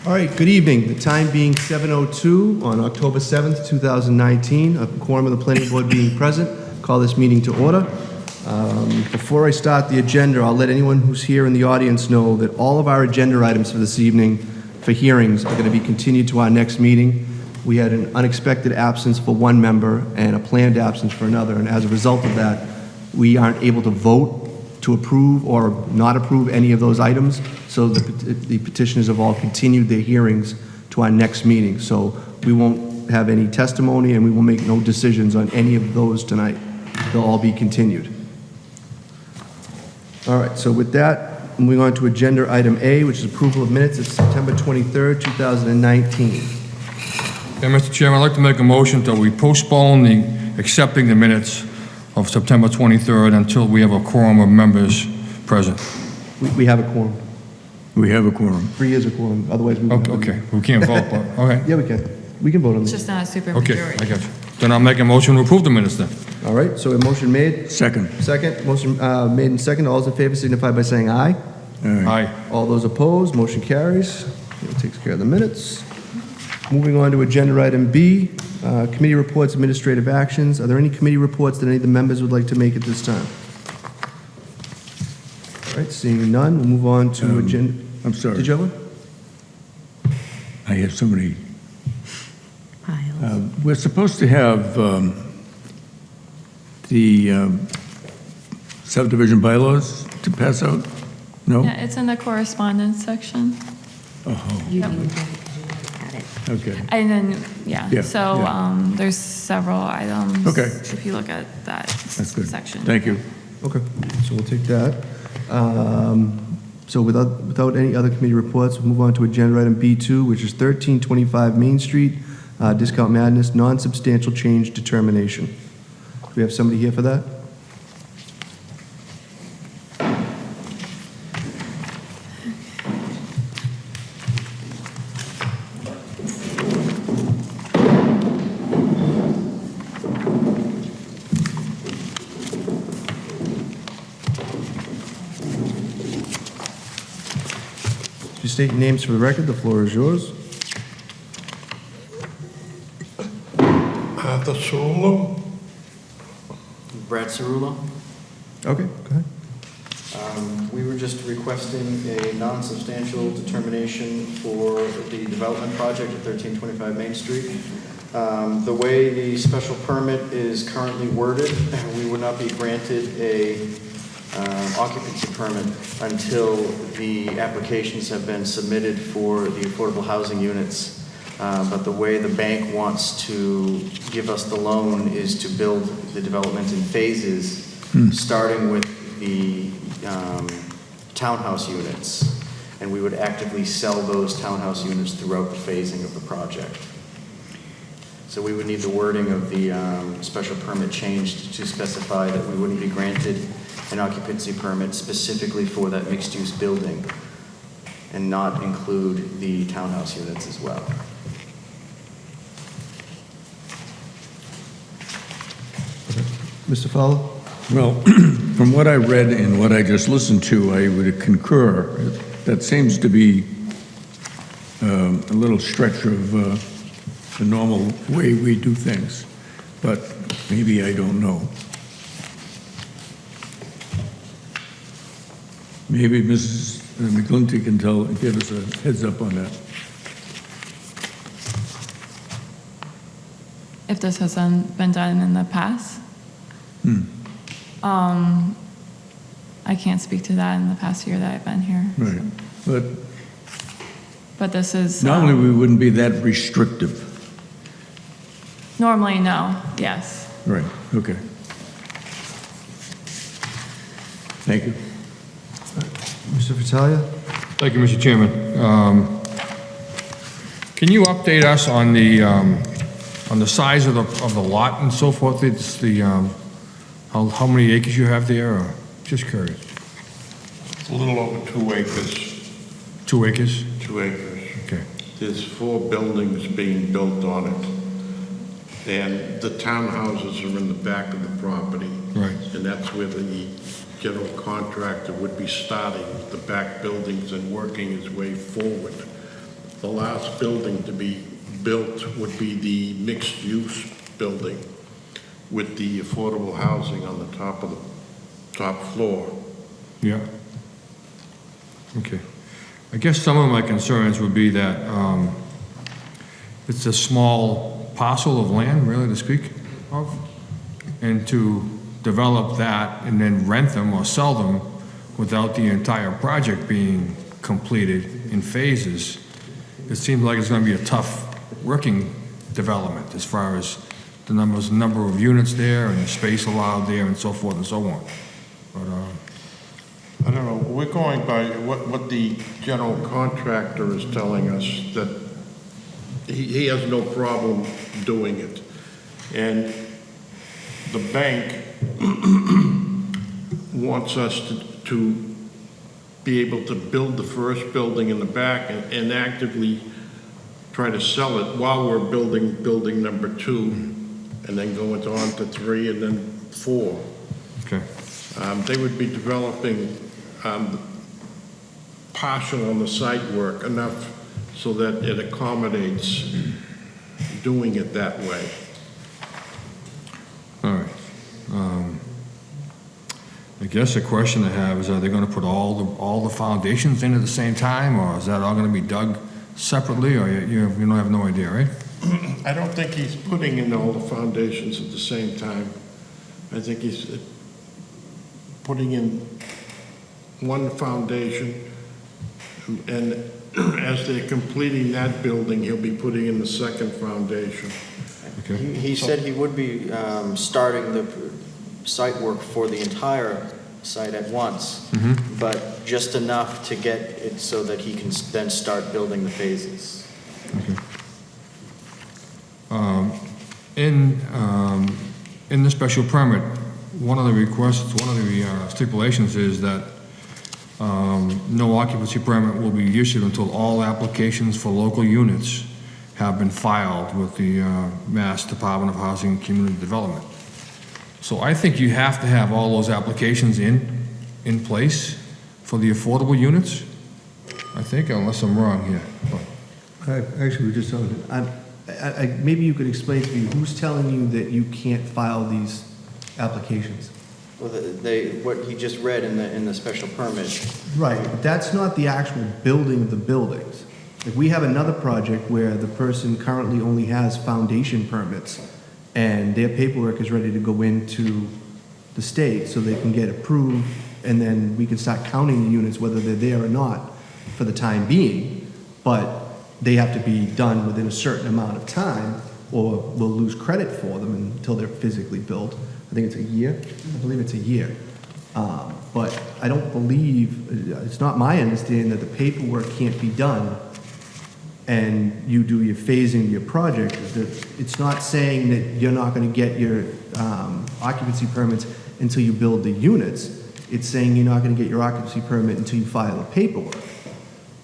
All right, good evening. The time being 7:02 on October 7th, 2019, a quorum of the planning board being present, call this meeting to order. Before I start the agenda, I'll let anyone who's here in the audience know that all of our agenda items for this evening for hearings are going to be continued to our next meeting. We had an unexpected absence for one member and a planned absence for another, and as a result of that, we aren't able to vote to approve or not approve any of those items, so the petitioners have all continued their hearings to our next meeting. So we won't have any testimony and we will make no decisions on any of those tonight. They'll all be continued. All right, so with that, moving on to agenda item A, which is approval of minutes of September 23rd, 2019. Yeah, Mr. Chairman, I'd like to make a motion that we postpone accepting the minutes of September 23rd until we have a quorum of members present. We have a quorum. We have a quorum. 3 is a quorum, otherwise we won't. Okay, we can't vote, but, okay. Yeah, we can. We can vote on It's this. just not a super Okay, majority. I got you. Then I'll make a motion to approve the minutes then. All right, so a motion made. Second. Second, motion made and second. All those in favor signify by saying aye. Aye. All those opposed, motion carries. That takes care of the minutes. Moving on to agenda item B, committee reports, administrative actions. Are there any committee reports that any of the members would like to make at this time? All right, seeing none, we'll move on to agenda. I'm sorry. Did you have one? I have so many. Piles. We're supposed to have the subdivision bylaws to pass out? No? Yeah, it's in the correspondence section. Oh, You Yep. need to add it. okay. And then, yeah, Yeah, so yeah. There's several items. Okay. If you look at that That's good. section. Thank you. Okay, so we'll take that. So without any other committee reports, we'll move on to agenda item B2, which is 1325 Main Street, Discount Madness, non-substantial change determination. Do we have somebody here for that? If you state your names for the record, the floor is yours. Arthur Cirulo. Brad Cirulo. Okay, go ahead. We were just requesting a non-substantial determination for the development project at 1325 Main Street. The way the special permit is currently worded, we would not be granted a occupancy permit until the applications have been submitted for the affordable housing units. But the way the bank wants to give us the loan is to build the development in phases, starting with the townhouse units. And we would actively sell those townhouse units throughout the phasing of the project. So we would need the wording of the special permit changed to specify that we wouldn't be granted an occupancy permit specifically for that mixed-use building and not include the townhouse units as well. Mr. Fowler? Well, from what I read and what I just listened to, I would concur. That seems to be a little stretch of the normal way we do things, but maybe I don't know. Maybe Mrs. McGlinty can give us a heads up on that. If this hasn't been done in the past. I can't speak to that in the past year that I've been here. Right. But this is. Normally, we wouldn't be that restrictive. Normally, no, yes. Right, okay. Thank you. Mr. Fratelli? Thank you, Mr. Chairman. Can you update us on the size of the lot and so forth? It's the, how many acres you have there, or just curious? It's a little over 2 acres. 2 acres? 2 acres. Okay. There's 4 buildings being built on it. And the townhouses are in the back of the property. Right. And that's where the general contractor would be starting the back buildings and working his way forward. the last building to be built would be the mixed-use building with the affordable housing on the top of the top floor. Yeah. Okay. I guess some of my concerns would be that it's a small parcel of land, really, to speak of, and to develop that and then rent them or sell them without the entire project being completed in phases, it seems like it's going to be a tough working development as far as the number of units there and the space allowed there and so forth and so on. But, I don't know, we're going by what the general contractor is telling us, that he has no problem doing it. And the bank wants us to be able to build the first building in the back and actively try to sell it while we're building number 2, and then go into on to 3 and then 4. okay. They would be developing partial on the site work enough so that it accommodates doing it that way. All right. I guess the question I have is, are they going to put all the foundations in at the same time, or is that all going to be dug separately, or you don't have no idea, right? I don't think he's putting in all the foundations at the same time. I think he's putting in one foundation, and as they're completing that building, he'll be putting in the second foundation. Okay. He said he would be starting the site work for the entire site at once, but just enough to get it so that he can then start building the phases. Okay. In the special permit, one of the requests, one of the stipulations is that no occupancy permit will be issued until all applications for local units have been filed with the Mass Department of Housing and Community Development. So I think you have to have all those applications in place for the affordable units, I think, unless I'm wrong here. Actually, we just, maybe you could explain to me, who's telling you that you can't file these applications? Well, what he just read in the special permit. Right, but that's not the actual building of the buildings. Like, we have another project where the person currently only has foundation permits, and their paperwork is ready to go into the state so they can get approved, and then we can start counting the units, whether they're there or not, for the time being. But they have to be done within a certain amount of time, or we'll lose credit for them until they're physically built. I think it's a year. I believe it's a year. But I don't believe, it's not my understanding that the paperwork can't be done and you do your phasing of your project. It's not saying that you're not going to get your occupancy permits until you build the units. It's saying you're not going to get your occupancy permit until you file the paperwork,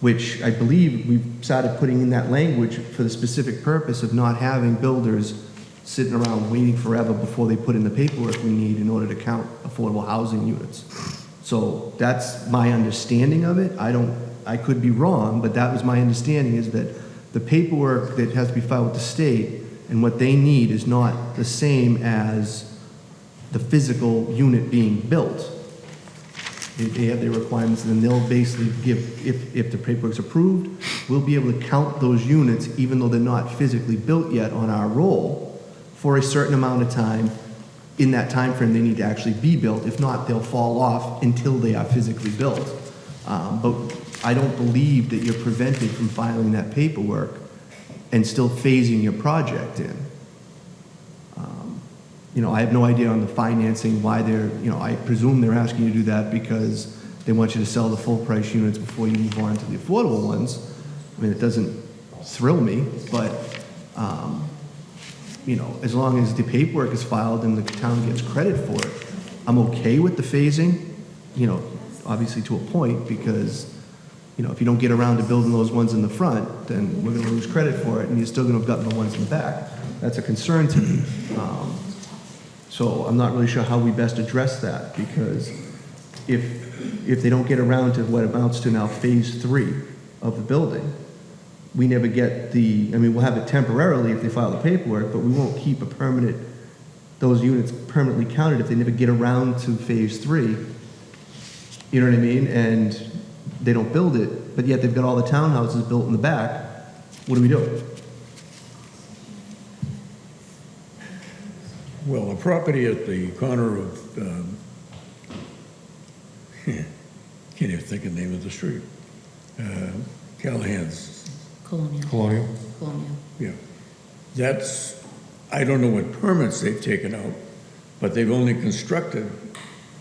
which I believe we've started putting in that language for the specific purpose of not having builders sitting around waiting forever before they put in the paperwork we need in order to count affordable housing units. So that's my understanding of it. I could be wrong, but that was my understanding, is that the paperwork that has to be filed with the state and what they need is not the same as the physical unit being built. They have their requirements, and then they'll basically give, if the paperwork's approved, we'll be able to count those units, even though they're not physically built yet on our roll, for a certain amount of time. In that time frame, they need to actually be built. If not, they'll fall off until they are physically built. But I don't believe that you're prevented from filing that paperwork and still phasing your project in. I have no idea on the financing why they're, I presume they're asking you to do that because they want you to sell the full price units before you move on to the affordable ones. I mean, it doesn't thrill me, but, as long as the paperwork is filed and the town gets credit for it, I'm okay with the phasing, obviously to a point, because, if you don't get around to building those ones in the front, then we're gonna lose credit for it, and you're still gonna have gotten the ones in the back. That's a concern to me. So I'm not really sure how we best address that, because if they don't get around to what amounts to now phase 3 of the building, we never get the, I mean, we'll have it temporarily if they file the paperwork, but we won't keep a permanent, those units permanently counted if they never get around to phase 3. You know what I mean? And they don't build it, but yet they've got all the townhouses built in the back. What do we do? Well, the property at the corner of, can't even think of the name of the street. Callahan's, Colonial, Colonial? Colonial. yeah. That's, I don't know what permits they've taken out, but they've only constructed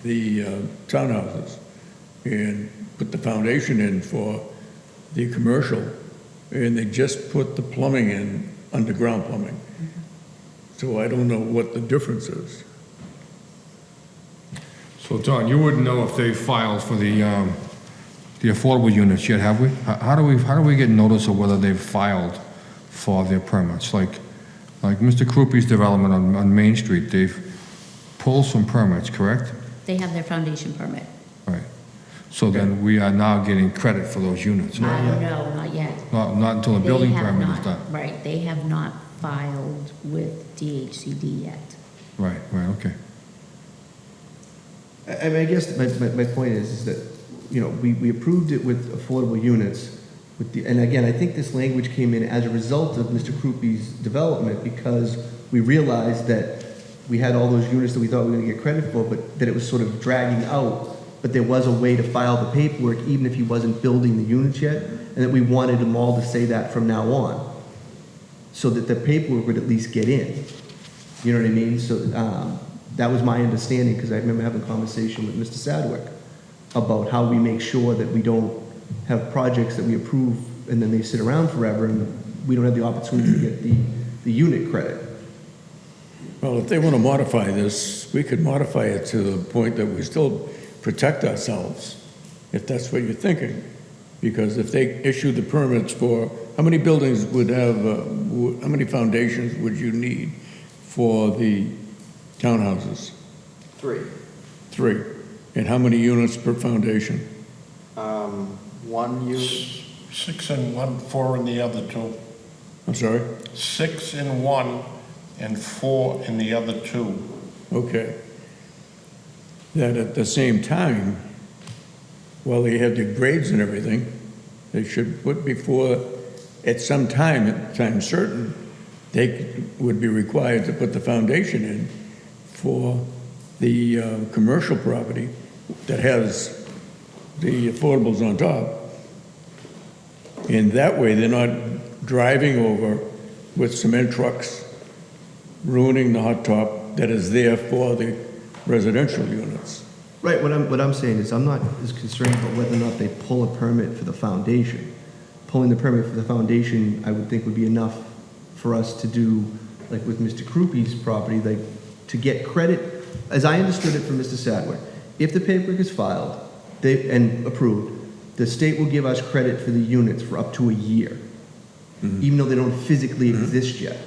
the townhouses and put the foundation in for the commercial, and they just put the plumbing in, underground plumbing. So I don't know what the difference is. So Don, you wouldn't know if they filed for the affordable units yet, have we? How do we get notice of whether they've filed for their permits? Like Mr. Krupi's development on Main Street, they've pulled some permits, correct? They have their foundation permit. Right. So then we are now getting credit for those units. No, not yet. Not until the building They have permit is not- done. Right, they have not filed with DHCD yet. Right, okay. I mean, I guess my point is that, you know, we approved it with affordable units, with the, and again, I think this language came in as a result of Mr. Krupi's development, because we realized that we had all those units that we thought we were gonna get credit for, but that it was sort of dragging out, but there was a way to file the paperwork even if he wasn't building the units yet, and that we wanted them all to say that from now on, so that the paperwork would at least get in. You know what I mean? So, that was my understanding, because I remember having a conversation with Mr. Sadwick about how we make sure that we don't have projects that we approve and then they sit around forever and we don't have the opportunity to get the unit credit. Well, if they want to modify this, we could modify it to the point that we still protect ourselves, if that's what you're thinking. Because if they issue the permits for, how many buildings would have, how many foundations would you need for the townhouses? 3. 3. And how many units per foundation? 1 unit, 6 in one, 4 in the other 2. I'm sorry? 6 in one and 4 in the other 2. Okay. That at the same time, while they have the grades and everything, they should put before, at some time certain, they would be required to put the foundation in for the commercial property that has the affordables on top. And that way, they're not driving over with cement trucks, ruining the hot top that is there for the residential units. Right, what I'm saying is I'm not as concerned about whether or not they pull a permit for the foundation. Pulling the permit for the foundation, I would think would be enough for us to do, like with Mr. Krupi's property, like to get credit, as I understood it from Mr. Sadler, if the paperwork is filed and approved, the state will give us credit for the units for up to a year, even though they don't physically exist yet.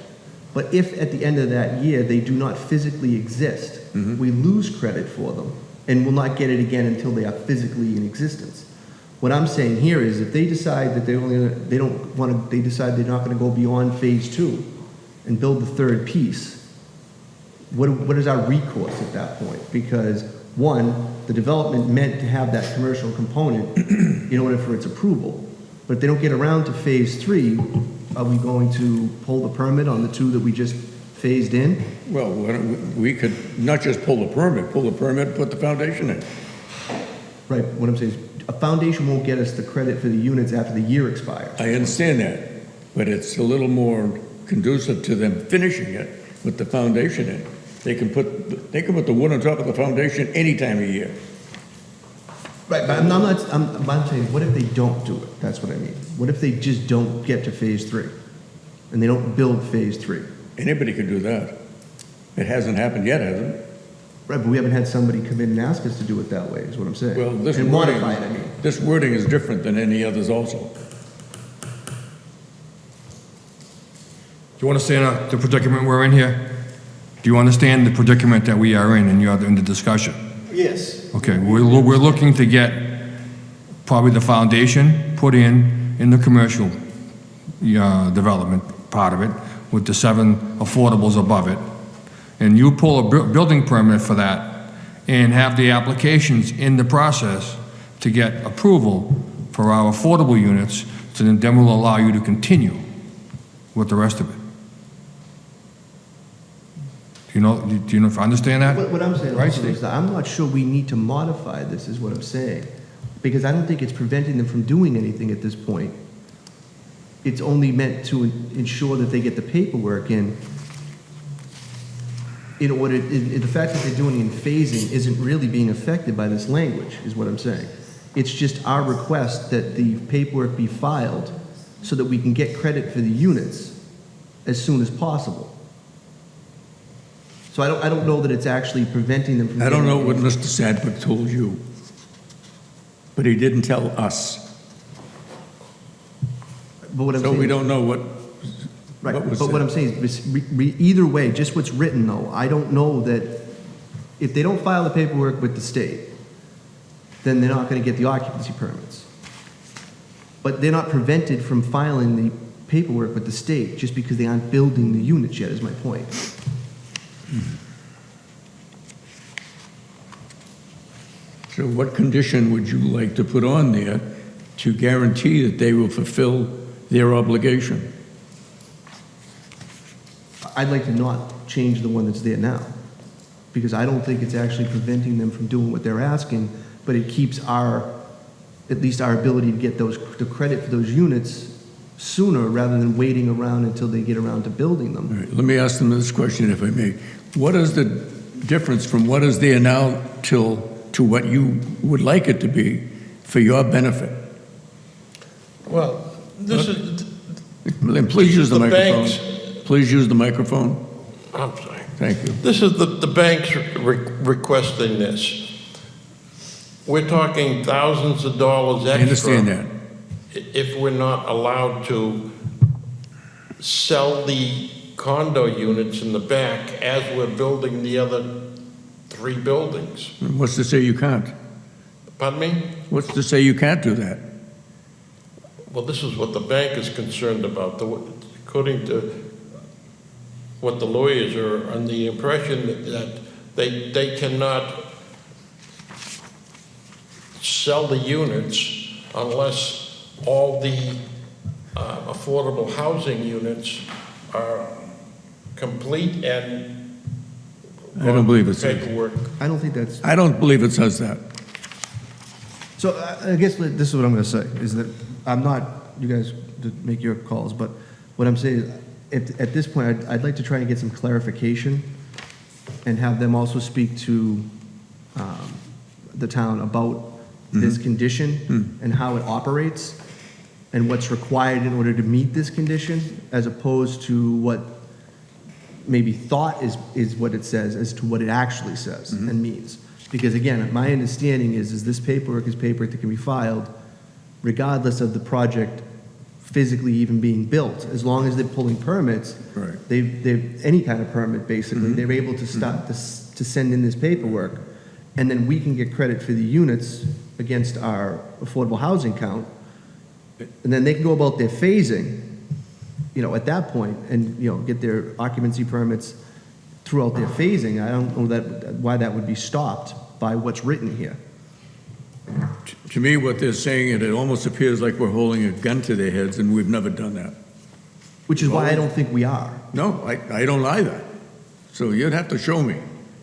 But if at the end of that year, they do not physically exist, we lose credit for them and will not get it again until they are physically in existence. What I'm saying here is if they decide that they decide they're not gonna go beyond phase 2 and build the third piece, what is our recourse at that point? Because one, the development meant to have that commercial component in order for its approval. But if they don't get around to phase 3, are we going to pull the permit on the 2 that we just phased in? Well, we could not just pull the permit, put the foundation in. Right, what I'm saying is, a foundation won't get us the credit for the units after the year expires. I understand that, but it's a little more conducive to them finishing it with the foundation in. They can put the wood on top of the foundation any time of year. Right, but I'm saying, what if they don't do it? That's what I mean. What if they just don't get to phase 3? And they don't build phase 3? Anybody could do that. It hasn't happened yet, has it? Right, but we haven't had somebody come in and ask us to do it that way, is what I'm saying. Well, this And wording, modify it, I mean. this wording is different than any others also. Do you understand the predicament we're in here? Do you understand the predicament that we are in and you're in the discussion? yes. Okay, we're looking to get probably the foundation put in the commercial development part of it, with the 7 affordables above it, and you pull a building permit for that and have the applications in the process to get approval for our affordable units, so then we'll allow you to continue with the rest of it. Do you know if I understand that? What I'm saying Right, also Steve? is that I'm not sure we need to modify this, is what I'm saying. Because I don't think it's preventing them from doing anything at this point. It's only meant to ensure that they get the paperwork in order, the fact that they're doing it in phasing isn't really being affected by this language, is what I'm saying. It's just our request that the paperwork be filed so that we can get credit for the units as soon as possible. So I don't know that it's actually preventing them from. I don't know getting- what Mr. Sadwick told you, but he didn't tell us. But what I'm So saying. we don't know what Right, was but what I'm said. saying is, either way, just what's written though, I don't know that, if they don't file the paperwork with the state, then they're not gonna get the occupancy permits. But they're not prevented from filing the paperwork with the state just because they aren't building the units yet, is my point. So what condition would you like to put on there to guarantee that they will fulfill their obligation? I'd like to not change the one that's there now, because I don't think it's actually preventing them from doing what they're asking, but it keeps at least our ability to get the credit for those units sooner, rather than waiting around until they get around to building them. All right, let me ask them this question, if I may. What is the difference from what is there now to what you would like it to be for your benefit? Well, this is, Then please use the The microphone. banks- Please use the microphone. I'm sorry. Thank you. This is the banks requesting this. We're talking thousands of dollars extra. I understand that. If we're not allowed to sell the condo units in the back as we're building the other 3 buildings. What's to say you can't? Pardon me? What's to say you can't do that? Well, this is what the bank is concerned about. According to what the lawyers are under the impression that they cannot sell the units unless all the affordable housing units are complete and I don't believe it says. paperwork. I don't think that's. I don't believe it says that. So I guess this is what I'm going to say, is that I'm not, you guys to make your calls, but what I'm saying is, at this point, I'd like to try and get some clarification and have them also speak to the town about this condition and how it operates and what's required in order to meet this condition, as opposed to what maybe thought is what it says as to what it actually says and means. Because again, my understanding is this paperwork is paperwork that can be filed regardless of the project physically even being built. As long as they're pulling permits, Right. they've any kind of permit basically, they're able to start to send in this paperwork, and then we can get credit for the units against our affordable housing count, and then they can go about their phasing, at that point, and, get their occupancy permits throughout their phasing. I don't know why that would be stopped by what's written here. To me, what they're saying, it almost appears like we're holding a gun to their heads, and we've never done that. Which is why I don't think we are. No, I don't either. So you'd have to show me.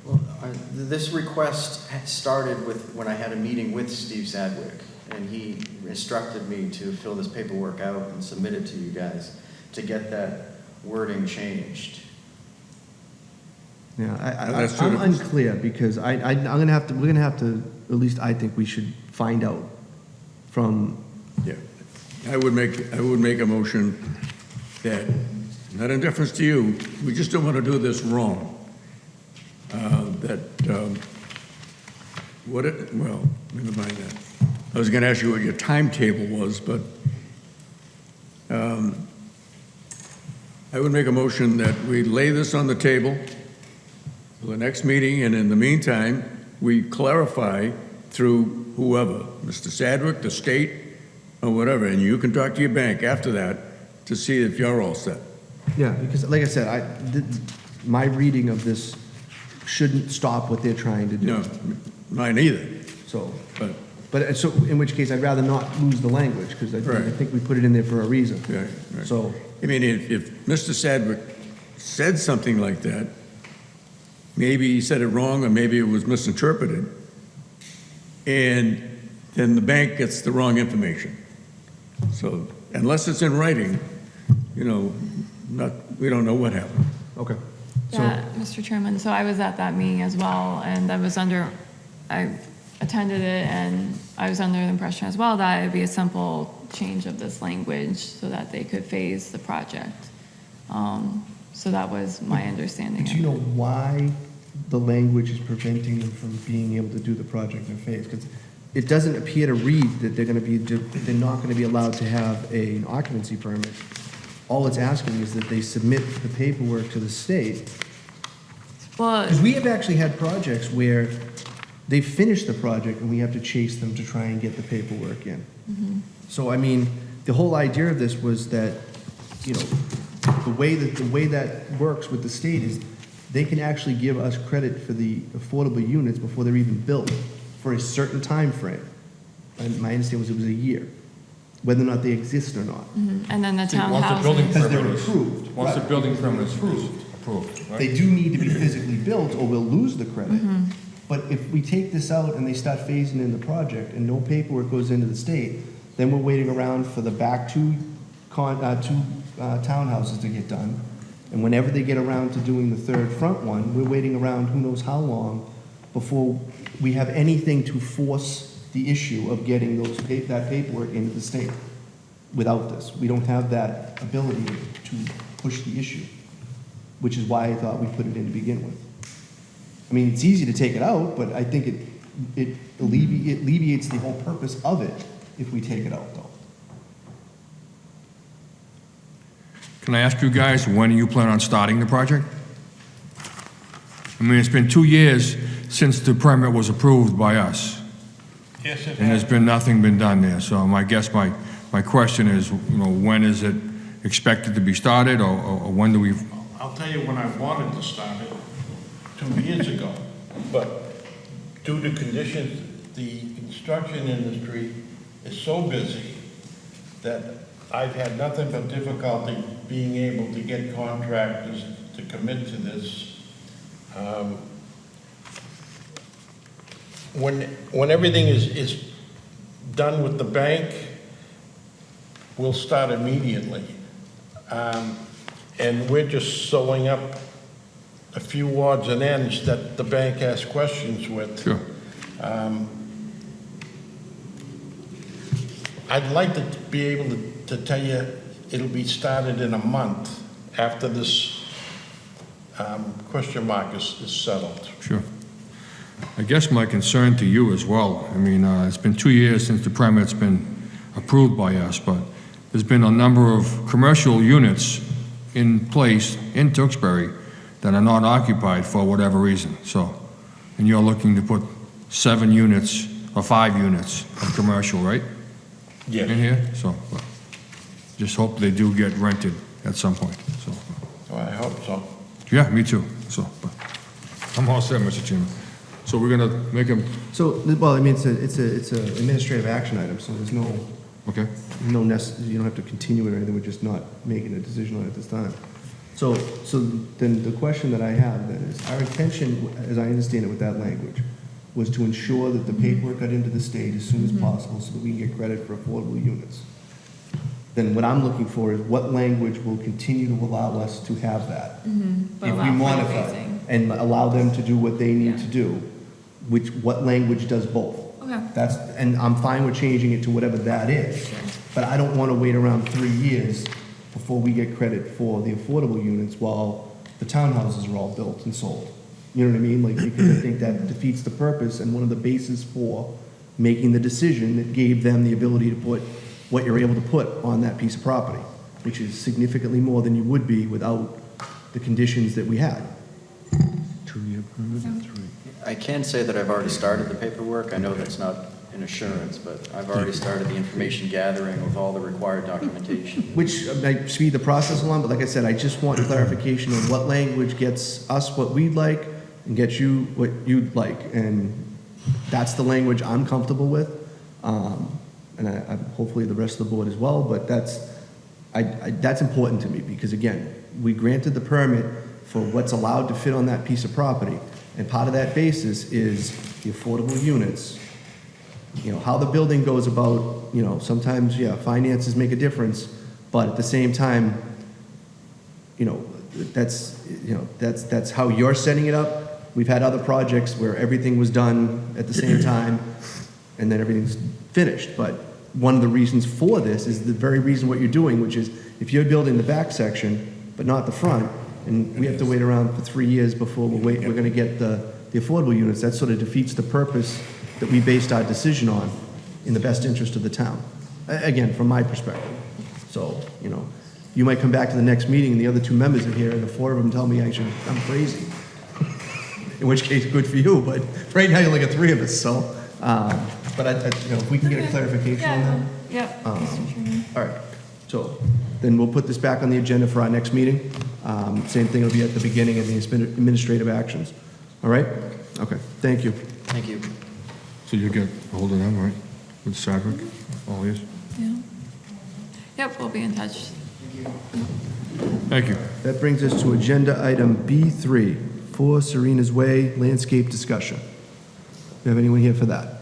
Well, this request started when I had a meeting with Steve Sadwick, and he instructed me to fill this paperwork out and submit it to you guys to get that wording changed. Yeah, That's I'm sort of- unclear, because we're gonna have to, at least I think we should find out from, Yeah. I would make a motion that, not in deference to you, we just don't want to do this wrong. Well, never mind that. I was going to ask you what your timetable was, but I would make a motion that we lay this on the table for the next meeting, and in the meantime, we clarify through whoever, Mr. Sadwick, the state, or whatever, and you can talk to your bank after that, to see if you're all set. Yeah, because like I said, my reading of this shouldn't stop what they're trying to do. No, mine either, So, but, so in which case, I'd rather not lose the language, because I Right. think we put it in there for a reason. right, right. So, I mean, if Mr. Sadwick said something like that, maybe he said it wrong, or maybe it was misinterpreted, and then the bank gets the wrong information. So unless it's in writing, you know, we don't know what happened. okay. So, Yeah, Mr. Chairman, so I was at that meeting as well, and I attended it, and I was under the impression as well that it'd be a simple change of this language so that they could phase the project. So that was my understanding. do you know why the language is preventing them from being able to do the project in phase? Because it doesn't appear to read that they're not gonna be allowed to have an occupancy permit. All it's asking is that they submit the paperwork to the state. Well, Because we have actually had projects where they finish the project and we have to chase them to try and get the paperwork in. So, I mean, the whole idea of this was that, you know, the way that works with the state is they can actually give us credit for the affordable units before they're even built for a certain time frame. And my understanding was it was a year, whether or not they exist or not. and then the See, once the building townhouses. Because they're permit is- approved, Once the right. building permit is approved, right? They do need to be physically built or we'll lose the credit. But if we take this out and they start phasing in the project and no paperwork goes into the state, then we're waiting around for the back two townhouses to get done. And whenever they get around to doing the third front one, we're waiting around who knows how long before we have anything to force the issue of getting that paperwork into the state. Without this, we don't have that ability to push the issue, which is why I thought we put it in to begin with. I mean, it's easy to take it out, but I think it alleviates the whole purpose of it if we take it out, though. Can I ask you guys, when do you plan on starting the project? I mean, it's been 2 years since the permit was approved by us, Yes, it and there's has. been nothing been done there. So I guess my question is, you know, when is it expected to be started, or when do we? I'll tell you when I wanted to start it, 2 years ago. But due to conditions, the construction industry is so busy that I've had nothing but difficulty being able to get contractors to commit to this. When everything is done with the bank, we'll start immediately. And we're just sewing up a few odds and ends that the bank has questions with. Sure. I'd like to be able to tell you it'll be started in a month after this question mark is settled. Sure. I guess my concern to you as well, I mean, it's been 2 years since the permit's been approved by us, but there's been a number of commercial units in place in Tewksbury that are not occupied for whatever reason, so, and you're looking to put 7 units or 5 units of commercial, right? In here, so, just hope they do get rented at some point, so. Well, I hope so. Yeah, me too, so, but I'm all set, Mr. Chairman. So we're gonna make them, So, well, I mean, it's a administrative action item, so there's no, okay? you don't have to continue it or anything, we're just not making a decision on it at this time. So then the question that I have then is, our intention, as I understand it with that language, was to ensure that the paperwork got into the state as soon as possible so that we can get credit for affordable units. Then what I'm looking for is what language will continue to allow us to have that. But If we allow for modify phasing. and allow them to do what they need Yeah. to do, what language does both. Okay. And I'm fine with changing it to whatever that is. But I don't want to wait around 3 years before we get credit for the affordable units while the townhouses are all built and sold. You know what I mean? Like, because I think that defeats the purpose and one of the bases for making the decision that gave them the ability to put what you're able to put on that piece of property, which is significantly more than you would be without the conditions that we had. 2-year permit, 3. I can say that I've already started the paperwork. I know that's not an assurance, but I've already started the information gathering with all the required documentation. Which might speed the process along, but like I said, I just want clarification on what language gets us what we'd like and gets you what you'd like. And that's the language I'm comfortable with. And I hopefully the rest of the board as well, but that's important to me because again, we granted the permit for what's allowed to fit on that piece of property. And part of that basis is the affordable units. You know, how the building goes about, you know, sometimes, yeah, finances make a difference, but at the same time, you know, that's how you're setting it up. We've had other projects where everything was done at the same time, and then everything's finished. But one of the reasons for this is the very reason what you're doing, which is if you're building the back section, but not the front, and we have to wait around for 3 years before we're gonna get the affordable units, that sort of defeats the purpose that we based our decision on in the best interest of the town. Again, from my perspective. So, you know, you might come back to the next meeting and the other 2 members are here and the 4 of them tell me I'm crazy. In which case, good for you, but right now you're like 3 of us, so. But you know, if we can get a clarification on that. Yep, Mr. Chairman. All right, so then we'll put this back on the agenda for our next meeting. Same thing will be at the beginning of the administrative actions. All right? Okay, thank you. Thank you. So you get a hold of them, right? With Sadwick, all these? Yeah. Yep, we'll be in touch. Thank you. That brings us to agenda item B3, 4 Serena's Way landscape discussion. Do you have anyone here for that?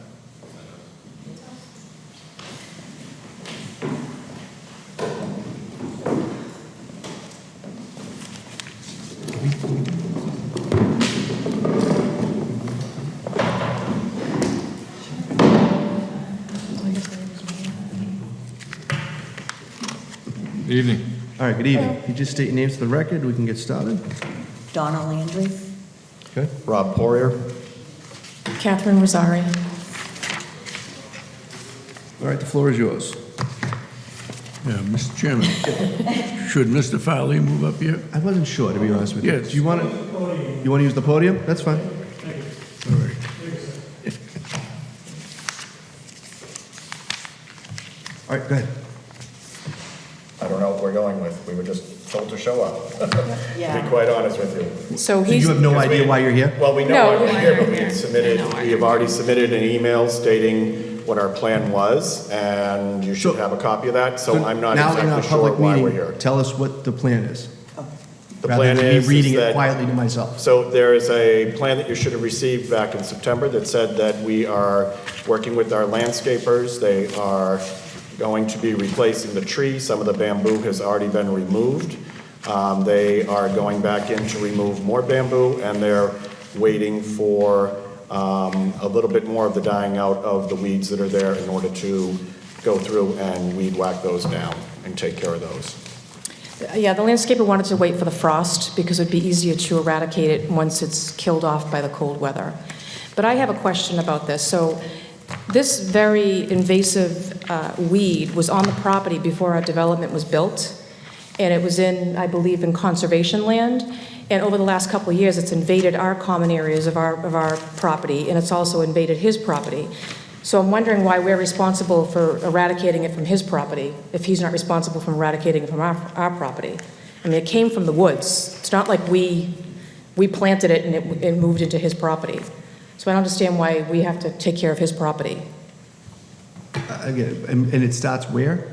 Good evening. All right, good evening. Can you just state your names for the record, we can get started? Donna Landry. Okay. Rob Poirier. Catherine Rosari. All right, the floor is yours. Yeah, Mr. Chairman, should Mr. Farley move up here? I wasn't sure, to be honest with you. Yes. Do you want to use the podium? That's fine. All right. All right, go ahead. I don't know what we're going with. We were just told to show up, to Yeah. be quite honest with you. So So he's, you have no Because idea why you're here? Well, we know No. why we're here, but we I know why we have you're already submitted an email stating what our plan was, and you should So- have a copy of that, so I'm not Now in our exactly sure public why we're meeting, here. tell us what the plan is. The rather plan than is me reading it that- quietly to myself. So there is a plan that you should have received back in September that said that we are working with our landscapers. They are going to be replacing the tree. Some of the bamboo has already been removed. They are going back in to remove more bamboo, and they're waiting for a little bit more of the dying out of the weeds that are there in order to go through and weed whack those down and take care of those. yeah, the landscaper wanted to wait for the frost because it'd be easier to eradicate it once it's killed off by the cold weather. But I have a question about this. So this very invasive weed was on the property before our development was built, and it was in, I believe, in conservation land. And over the last couple of years, it's invaded our common areas of our property, and it's also invaded his property. So I'm wondering why we're responsible for eradicating it from his property if he's not responsible for eradicating it from our property. I mean, it came from the woods. It's not like we planted it and it moved into his property. So I don't understand why we have to take care of his property. Again, and it starts where?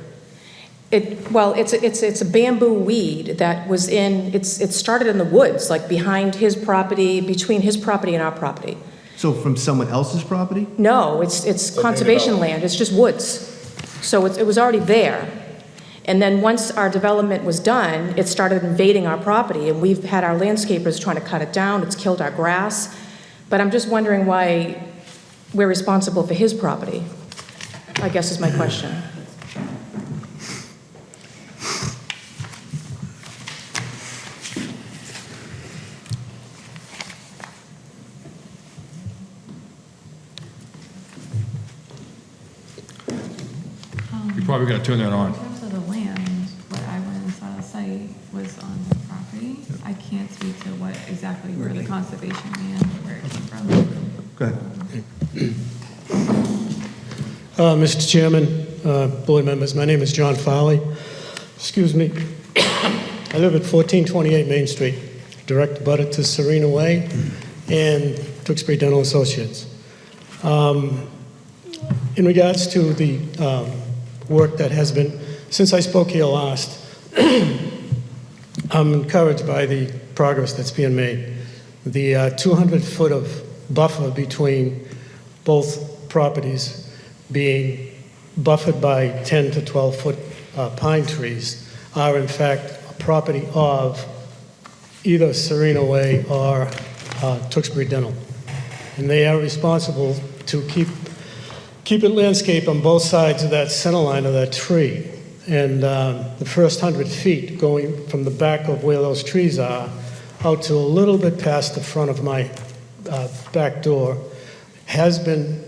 Well, it's a bamboo weed that was it started in the woods, like behind his property, between his property and our property. So from someone else's property? No, it's conservation land, it's just woods. So it was already there. And then once our development was done, it started invading our property, and we've had our landscapers trying to cut it down, it's killed our grass. But I'm just wondering why we're responsible for his property, I guess is my question. You probably gotta turn that on. In terms of the land, what I went and saw the site was on the property. I can't speak to what exactly where the conservation land, where it came from. Go ahead. Mr. Chairman, board members, my name is John Fowley. Excuse me. I live at 1428 Main Street, direct abutter to Serena Way and Tewksbury Dental Associates. In regards to the work that has been, since I spoke here last, I'm encouraged by the progress that's being made. The 200-foot of buffer between both properties being buffered by 10 to 12-foot pine trees are in fact a property of either Serena Way or Tewksbury Dental. And they are responsible to keep it landscape on both sides of that center line of that tree. And the first 100 feet going from the back of where those trees are out to a little bit past the front of my back door has been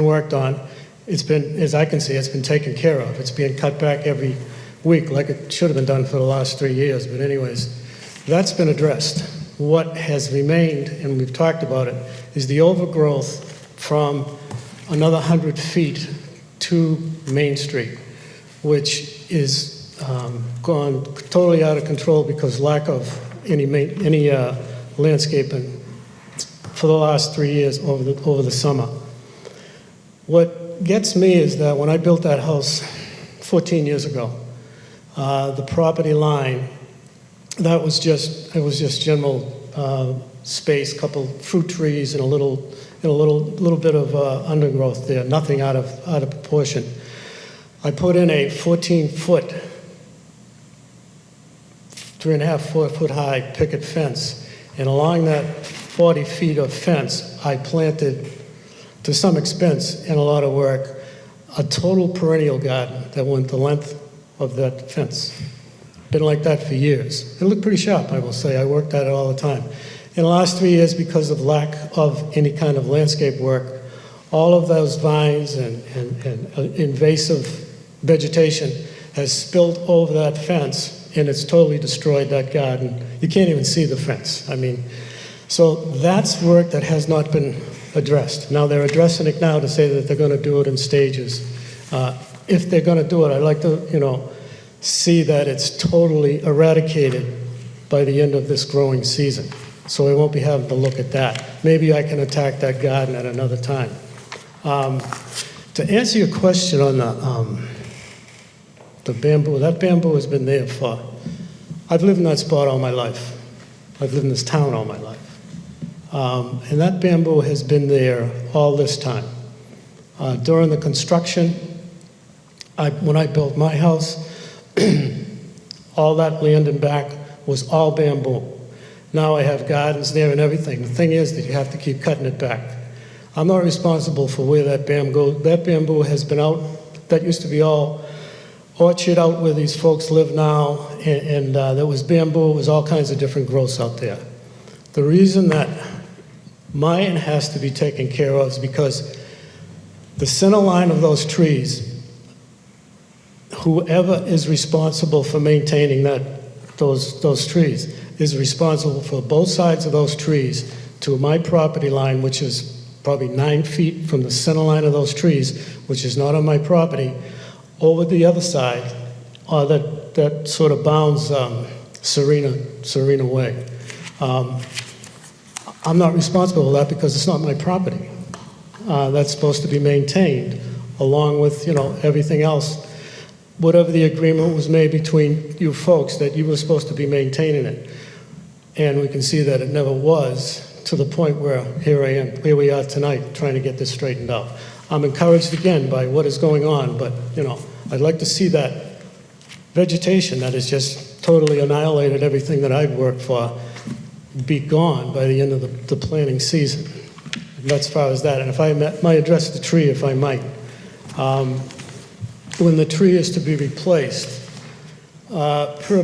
worked on. It's been, as I can see, it's been taken care of. It's being cut back every week like it should have been done for the last 3 years. But anyways, that's been addressed. What has remained, and we've talked about it, is the overgrowth from another 100 feet to Main Street, which is gone totally out of control because lack of any landscaping for the last 3 years over the summer. What gets me is that when I built that house 14 years ago, the property line, it was just general space, couple fruit trees and a little bit of undergrowth there, nothing out of proportion. I put in a 14-foot, 3.5 foot high picket fence, and along that 40 feet of fence, I planted, to some expense and a lot of work, a total perennial garden that went the length of that fence. Been like that for years. It looked pretty sharp, I will say. I worked at it all the time. In the last 3 years, because of lack of any kind of landscape work, all of those vines and invasive vegetation has spilled over that fence, and it's totally destroyed that garden. You can't even see the fence. I mean, so that's work that has not been addressed. Now they're addressing it now to say that they're going to do it in stages. If they're going to do it, I'd like to, see that it's totally eradicated by the end of this growing season. So we won't be having to look at that. Maybe I can attack that garden at another time. To answer your question on the bamboo, that bamboo has been there I've lived in that spot all my life. I've lived in this town all my life. And that bamboo has been there all this time. During the construction, when I built my house, all that land in back was all bamboo. Now I have gardens there and everything. The thing is that you have to keep cutting it back. I'm not responsible for where that bamboo has been out. That used to be all orchard out where these folks live now, and there was bamboo, it was all kinds of different growths out there. The reason that mine has to be taken care of is because the center line of those trees, whoever is responsible for maintaining those trees is responsible for both sides of those trees to my property line, which is probably 9 feet from the center line of those trees, which is not on my property, over the other side, that sort of bounds Serena Way. I'm not responsible for that because it's not my property. That's supposed to be maintained along with, everything else. Whatever the agreement was made between you folks that you were supposed to be maintaining it. And we can see that it never was, to the point where here we are tonight, trying to get this straightened out. I'm encouraged again by what is going on, but, I'd like to see that vegetation that has just totally annihilated everything that I've worked for be gone by the end of the planting season. And that's as far as that. And if I might address the tree, if I might. When the tree is to be replaced, per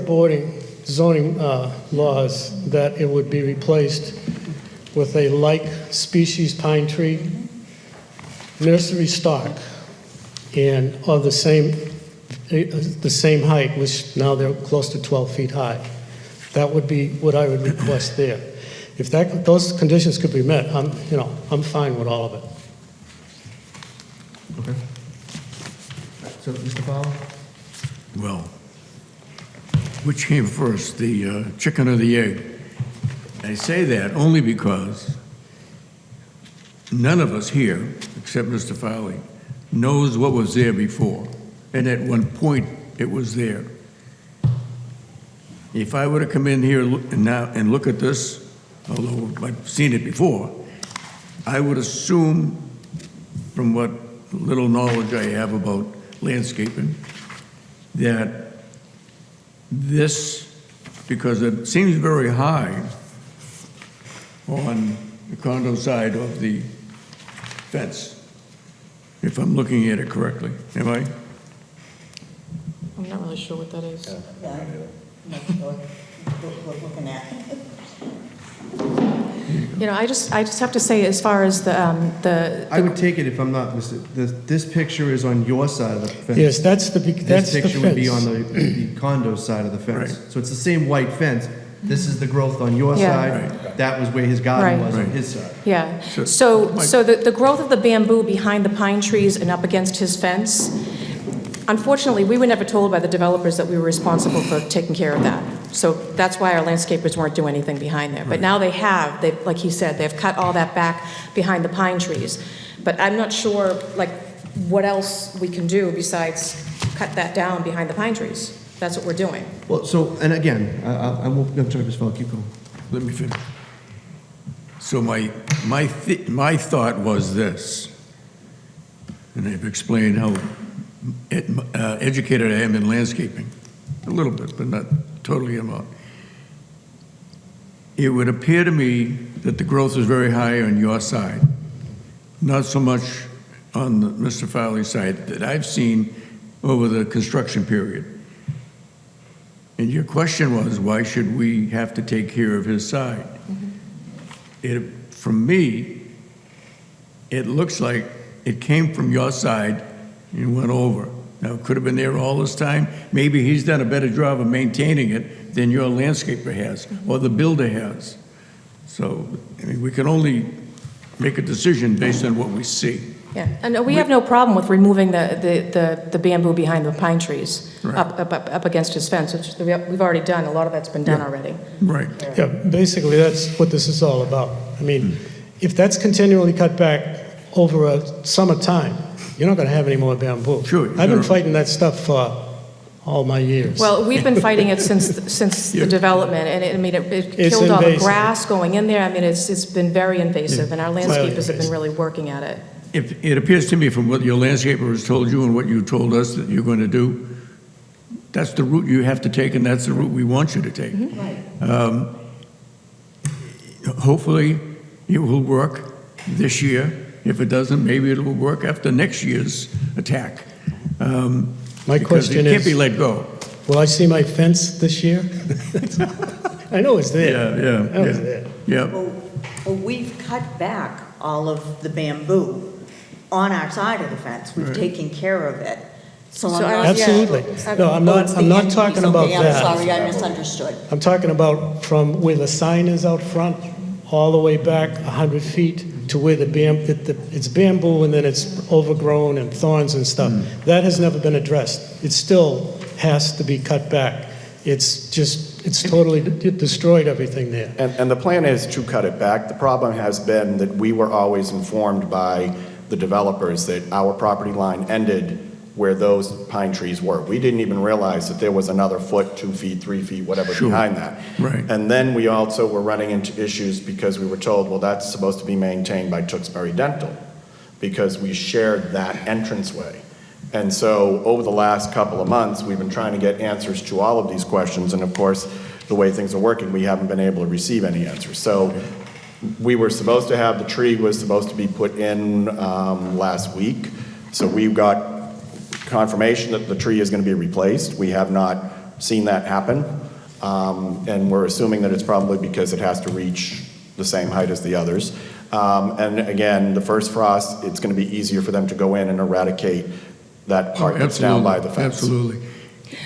zoning laws, that it would be replaced with a like species pine tree, nursery stock, and of the same height, which now they're close to 12 feet high. That would be what I would request there. If those conditions could be met, I'm fine with all of it. Okay. So, Mr. Fowler? Well, which came first, the chicken or the egg? I say that only because none of us here, except Mr. Fowley, knows what was there before, and at one point it was there. If I were to come in here now and look at this, although I've seen it before, I would assume, from what little knowledge I have about landscaping, that this, because it seems very high on the condo side of the fence, if I'm looking at it correctly. Am I? I'm not really sure what that is. Yeah, that's what we're looking at. You know, I just have to say, as far as I would take it, if I'm not mistaken, this picture is on your side of the fence. Yes, that's the This picture would be on fence. the condo side of the fence. Right. So it's the same white fence. This is the growth on your Yeah. side. That was where his garden Right. was on Right. his side. Yeah, So- so the growth of the bamboo behind the pine trees and up against his fence, unfortunately, we were never told by the developers that we were responsible for taking care of that. So that's why our landscapers weren't doing anything behind there. But now they have, like he said, they've cut all that back behind the pine trees. But I'm not sure, like, what else we can do besides cut that down behind the pine trees. That's what we're doing. Well, so, and again, I won't, I'm sorry, Ms. Fowler, keep going. Let me finish. So my thought was this, and I've explained how educated I am in landscaping, a little bit, but not totally am not. It would appear to me that the growth is very high on your side, not so much on Mr. Fowley's side that I've seen over the construction period. And your question was, why should we have to take care of his side? From me, it looks like it came from your side and went over. Now, it could have been there all this time. Maybe he's done a better job of maintaining it than your landscaper has, or the builder has. So, I mean, we can only make a decision based on what we see. Yeah, and we have no problem with removing the bamboo behind the pine trees Right. up against his fence, which we've already done. A lot of that's been done already. Right. Yeah, basically, that's what this is all about. I mean, if that's continually cut back over a summertime, you're not going to have any more bamboo. Sure, I've been no. fighting that stuff for all my years. Well, we've been fighting it since the development, and it It's killed all the invasive. grass going in there. I mean, it's been very invasive, and our highly landscapers have been invasive. really working at it. It appears to me from what your landscaper has told you and what you told us that you're going to do, that's the route you have to take, and that's the route we want you to take. Right. Hopefully, it will work this year. If it doesn't, maybe it will work after next year's attack. My question Because it can't be is, let go. will I see my fence this year? I know it's there. I know it's there. Yeah. Well, we've cut back all of the bamboo on our side of the fence. We've taken care of it. So I'm So I not. was- Absolutely. No, I'm Oh, it's the not entities. talking about Okay, I'm that. sorry, I misunderstood. I'm talking about from where the sign is out front, all the way back 100 feet to where it's bamboo and then it's overgrown and thorns and stuff. That has never been addressed. It still has to be cut back. It's totally destroyed everything there. And the plan is to cut it back. The problem has been that we were always informed by the developers that our property line ended where those pine trees were. We didn't even realize that there was another foot, 2 feet, 3 feet, whatever Sure. behind that. Right. And then we also were running into issues because we were told, well, that's supposed to be maintained by Tewksbury Dental because we shared that entranceway. And so over the last couple of months, we've been trying to get answers to all of these questions. And of course, the way things are working, we haven't been able to receive any answers. So we were supposed to have, the tree was supposed to be put in last week. So we got confirmation that the tree is going to be replaced. We have not seen that happen. And we're assuming that it's probably because it has to reach the same height as the others. And again, the first frost, it's going to be easier for them to go in and eradicate that part that's down by the fence. Absolutely.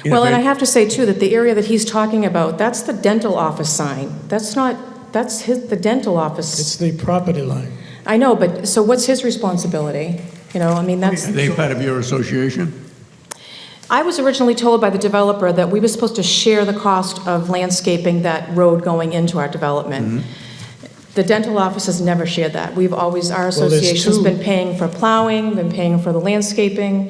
Well, and I have to say, too, that the area that he's talking about, that's the dental office sign. That's the dental office. It's the property line. I know, but, so what's his responsibility? You know, I mean, that's, Are they part of your association? I was originally told by the developer that we were supposed to share the cost of landscaping that road going into our development. The dental office has never shared that. We've always, our Well, there's association's two- been paying for plowing, been paying for the landscaping.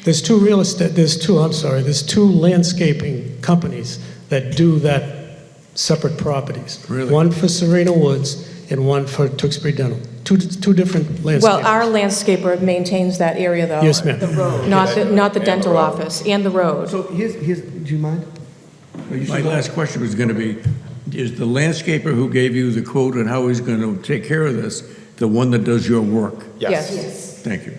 There's two real estate, there's two landscaping companies that do that separate properties. Really? One for Serena Woods and one for Tewksbury Dental. Two different landscapers. Well, our landscaper maintains that area, though. Yes, ma'am. The road. Not the dental office, and the road. So here's, do you mind? Or you My should go. last question was going to be, is the landscaper who gave you the quote on how he's going to take care of this, the one that does your work? Yes. Thank you.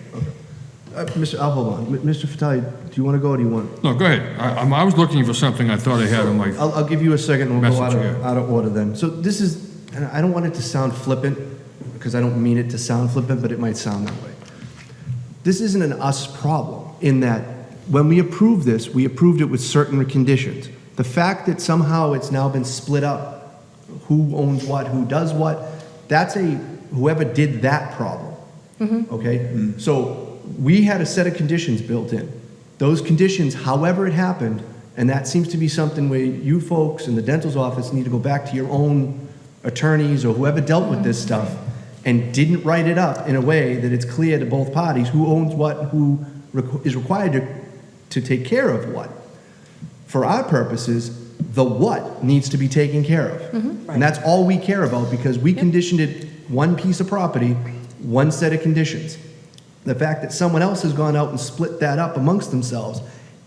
I'll hold on. Mr. Vitale, do you want to go or do you want? No, go ahead. I was looking for something I thought I had on my, I'll give you a second and we'll go Message, yeah. out of order then. So this is, and I don't want it to sound flippant, because I don't mean it to sound flippant, but it might sound that way. This isn't an us problem, in that when we approved this, we approved it with certain conditions. The fact that somehow it's now been split up, who owns what, who does what, that's whoever did that problem. Okay? So we had a set of conditions built in. Those conditions, however it happened, and that seems to be something where you folks in the dental's office need to go back to your own attorneys or whoever dealt with this stuff and didn't write it up in a way that it's clear to both parties who owns what, who is required to take care of what. For our purposes, the what needs to be taken care of. And that's all we care about, because we conditioned it one piece of property, one set of conditions. The fact that someone else has gone out and split that up amongst themselves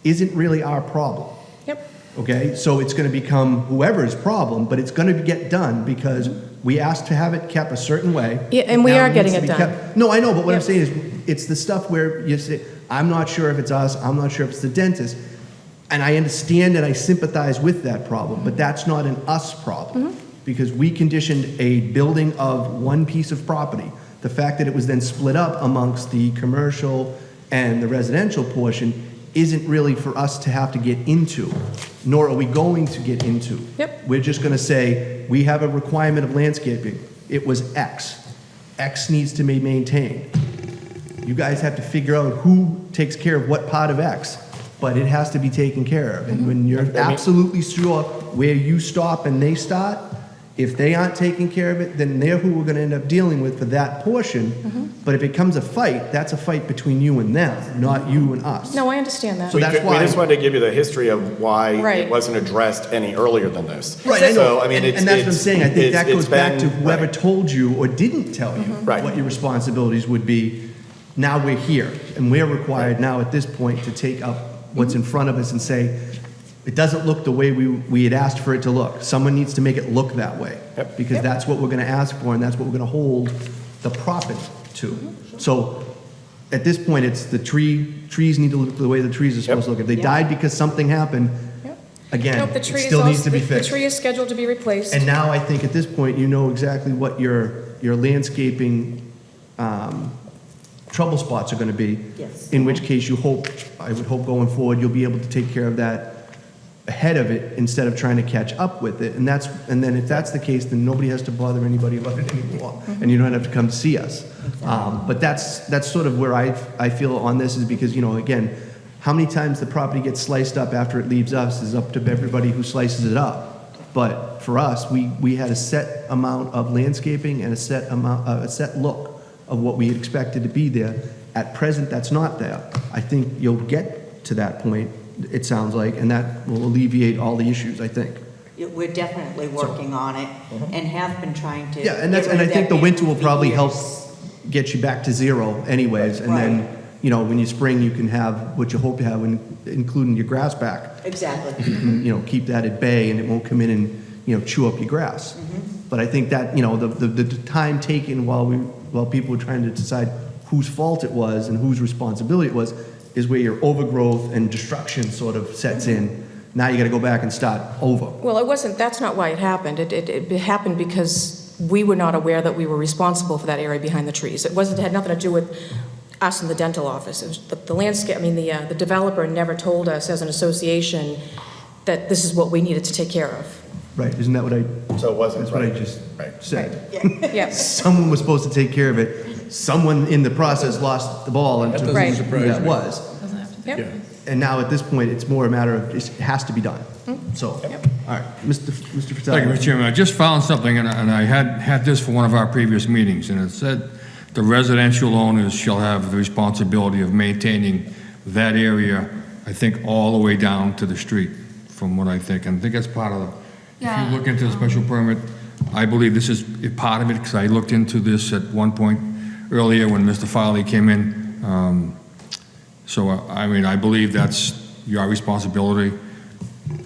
isn't really our problem. Yep. Okay, so it's going to become whoever's problem, but it's going to get done because we asked to have it kept a certain way. Yeah, and we Now are needs getting to it be done. kept- No, I know, but what I'm Yep. saying is, it's the stuff where you say, I'm not sure if it's us, I'm not sure if it's the dentist, and I understand and I sympathize with that problem, but that's not an us problem, because we conditioned a building of one piece of property. The fact that it was then split up amongst the commercial and the residential portion isn't really for us to have to get into, nor are we going to get into. Yep. We're just gonna say, we have a requirement of landscaping. It was X. X needs to be maintained. You guys have to figure out who takes care of what part of X, but it has to be taken care of. And when you're absolutely sure where you stop and they start, if they aren't taking care of it, then they're who we're gonna end up dealing with for that portion. But if it becomes a fight, that's a fight between you and them, not you and us. No, I understand that. So that's We why. just wanted to give you the history of why Right. it wasn't addressed any earlier than this. Right, I know. So, I mean, it's. And that's what I'm it's- saying, I think it's- that goes it's back to been- whoever right. told you or didn't tell you Right. what your responsibilities would be. Now we're here, and we're required now at this point to take up what's in front of us and say, it doesn't look the way we had asked for it to look. Someone needs to make it look that way. Yep. Because that's what we're gonna ask for, and that's what we're gonna hold the property to. So, at this point, it's the trees need to look the way the trees are supposed to look. If they died because something happened, Yep. again, Nope, the it tree is still needs also- to be the fixed. tree is scheduled to be replaced. And now I think at this point, you know exactly what your landscaping trouble spots are gonna be. Yes. In which case I would hope going forward, you'll be able to take care of that ahead of it instead of trying to catch up with it. And then if that's the case, then nobody has to bother anybody about it anymore. And you don't have to come to see us. But that's sort of where I feel on this, is because, you know, again, how many times the property gets sliced up after it leaves us is up to everybody who slices it up. But for us, we had a set amount of landscaping and a set look of what we had expected to be there. At present, that's not there. I think you'll get to that point, it sounds like, and that will alleviate all the issues, I think. We're definitely working on it and have been trying to. Yeah, and get rid I of think that the winter will bamboo for probably help years. get you back to zero anyways. And then, you know, when you spring, you can have what you hope to have, including your grass back. Exactly. You know, keep that at bay and it won't come in and, you know, chew up your grass. But I think that, you know, the time taken while people were trying to decide whose fault it was and whose responsibility it was, is where your overgrowth and destruction sort of sets in. Now you gotta go back and start over. Well, that's not why it happened. It happened because we were not aware that we were responsible for that area behind the trees. It had nothing to do with us in the dental office. It was the landscape, I mean, the developer never told us as an association that this is what we needed to take care of. Right, isn't that what So it wasn't that's what I right. just Right. said? Yeah. Someone was supposed to take care of it. someone in the process lost the ball and That to doesn't who surprise that me. was. Doesn't have to be. Yep. And now at this point, it's more a matter of, it has to be done. So, all right, Mr. Fratelli. Thank you, Mr. Chairman. I just found something, and I had this for one of our previous meetings, and it said, "The residential owners shall have the responsibility of maintaining that area," I think, all the way down to the street, from what I think. And I think that's part of the, if Yeah, you look into the special permit, I believe this is a part of it, because I looked into this at one point earlier when Mr. Farley came in. So, I mean, I believe that's your responsibility